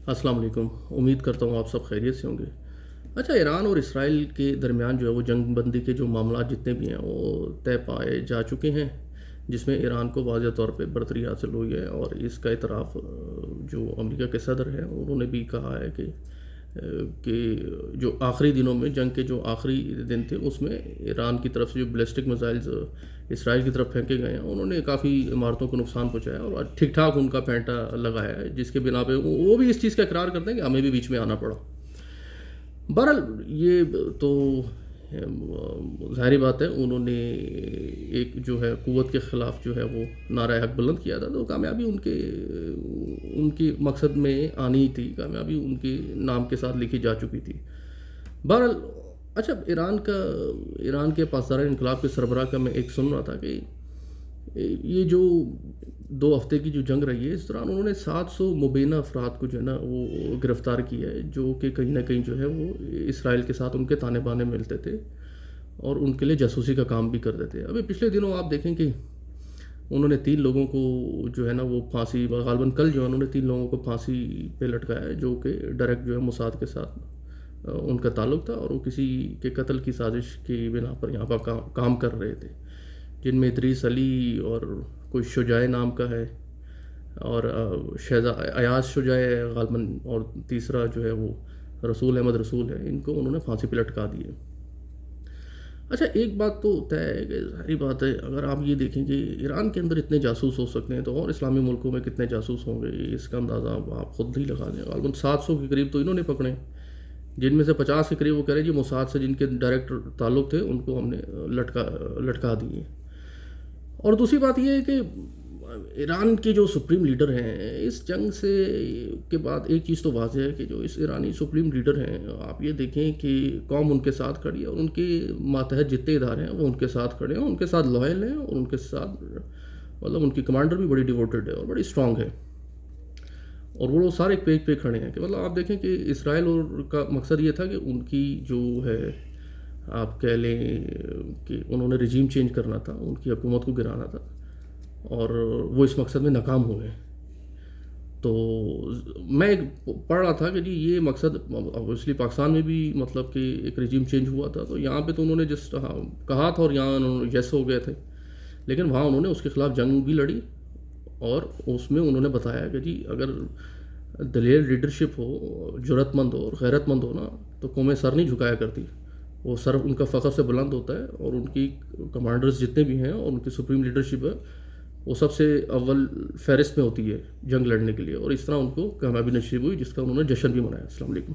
السلام علیکم، امید کرتا ہوں آپ سب خیریت سے ہوں گے۔ اچھا، ایران اور اسرائیل کے درمیان جو ہے وہ جنگ بندی کے جو معاملات جتنے بھی ہیں وہ طے پائے جا چکے ہیں، جس میں ایران کو واضح طور پہ برتری حاصل ہوئی ہے، اور اس کا اعتراف جو امریکہ کے صدر ہیں انہوں نے بھی کہا ہے کہ جو آخری دنوں میں جنگ کے جو آخری دن تھے اس میں ایران کی طرف سے جو بیلسٹک میزائلز اسرائیل کی طرف پھینکے گئے ہیں انہوں نے کافی عمارتوں کو نقصان پہنچایا اور ٹھیک ٹھاک ان کا پینٹا لگایا ہے، جس کے بنا پہ وہ بھی اس چیز کا اقرار کرتے ہیں کہ ہمیں بھی بیچ میں آنا پڑا۔ بہرحال یہ تو ظاہری بات ہے، انہوں نے ایک جو ہے قوت کے خلاف جو ہے وہ نعرہ حق بلند کیا تھا، تو کامیابی ان کے مقصد میں آنی تھی، کامیابی ان کے نام کے ساتھ لکھی جا چکی تھی۔ بہرحال اچھا، ایران کے پاسداران انقلاب کے سربراہ کا میں ایک سن رہا تھا کہ یہ جو 2 ہفتے کی جو جنگ رہی ہے اس دوران انہوں نے 700 مبینہ افراد کو جو ہے نا وہ گرفتار کیا ہے، جو کہ کہیں نہ کہیں جو ہے وہ اسرائیل کے ساتھ ان کے تانے بانے ملتے تھے اور ان کے لیے جاسوسی کا کام بھی کرتے تھے۔ ابھی پچھلے دنوں آپ دیکھیں کہ انہوں نے 3 لوگوں کو جو ہے نا وہ پھانسی، غالباً کل جو ہے انہوں نے 3 لوگوں کو پھانسی پہ لٹکایا ہے، جو کہ ڈائریکٹ جو ہے موساد کے ساتھ ان کا تعلق تھا اور وہ کسی کے قتل کی سازش کی بنا پر یہاں پر کام کر رہے تھے، جن میں ادریس علی اور کوئی شجاع نام کا ہے، اور ایاز شجاع ہے غالباً، اور تیسرا جو ہے وہ رسول احمد رسول ہے۔ ان کو انہوں نے پھانسی پہ لٹکا دیے۔ اچھا، ایک بات تو طے ہے کہ ظاہری بات ہے، اگر آپ یہ دیکھیں کہ ایران کے اندر اتنے جاسوس ہو سکتے ہیں تو اور اسلامی ملکوں میں کتنے جاسوس ہوں گے، اس کا اندازہ آپ خود ہی لگا لیں۔ غالباً 700 کے قریب تو انہوں نے پکڑے، جن میں سے 50 کے قریب وہ کہہ رہے ہیں جی موساد سے جن کے ڈائریکٹ تعلق تھے ان کو ہم نے لٹکا دیے۔ اور دوسری بات یہ ہے کہ ایران کے جو سپریم لیڈر ہیں اس جنگ سے کے بعد ایک چیز تو واضح ہے کہ جو اس ایرانی سپریم لیڈر ہیں، آپ یہ دیکھیں کہ قوم ان کے ساتھ کھڑی ہے اور ان کے ماتحت جتنے ادارے ہیں وہ ان کے ساتھ کھڑے ہیں، ان کے ساتھ لوئل ہیں، اور ان کے ساتھ مطلب ان کی کمانڈر بھی بڑی ڈیووٹڈ ہے اور بڑی اسٹرانگ ہے، اور وہ سارے ایک پیج پہ کھڑے ہیں کہ مطلب آپ دیکھیں کہ اسرائیل اور کا مقصد یہ تھا کہ ان کی جو ہے آپ کہہ لیں کہ انہوں نے رجیم چینج کرنا تھا، ان کی حکومت کو گرانا تھا، اور وہ اس مقصد میں ناکام ہوئے۔ تو میں پڑھ رہا تھا کہ جی یہ مقصد اوبویسلی پاکستان میں بھی مطلب کہ ایک رجیم چینج ہوا تھا، تو یہاں پہ تو انہوں نے جسٹ کہا تھا اور یہاں انہوں نے یس ہو گئے تھے، لیکن وہاں انہوں نے اس کے خلاف جنگ بھی لڑی، اور اس میں انہوں نے بتایا کہ جی اگر دلیر لیڈرشپ ہو، جرأت مند ہو اور غیرت مند ہو نا، تو قومیں سر نہیں جھکایا کرتی، وہ سر ان کا فخر سے بلند ہوتا ہے، اور ان کی کمانڈرز جتنے بھی ہیں اور ان کی سپریم لیڈرشپ ہے وہ سب سے اول فہرست میں ہوتی ہے جنگ لڑنے کے لیے، اور اس طرح ان کو کامیابی نصیب ہوئی جس کا انہوں نے جشن بھی منایا۔ السلام علیکم۔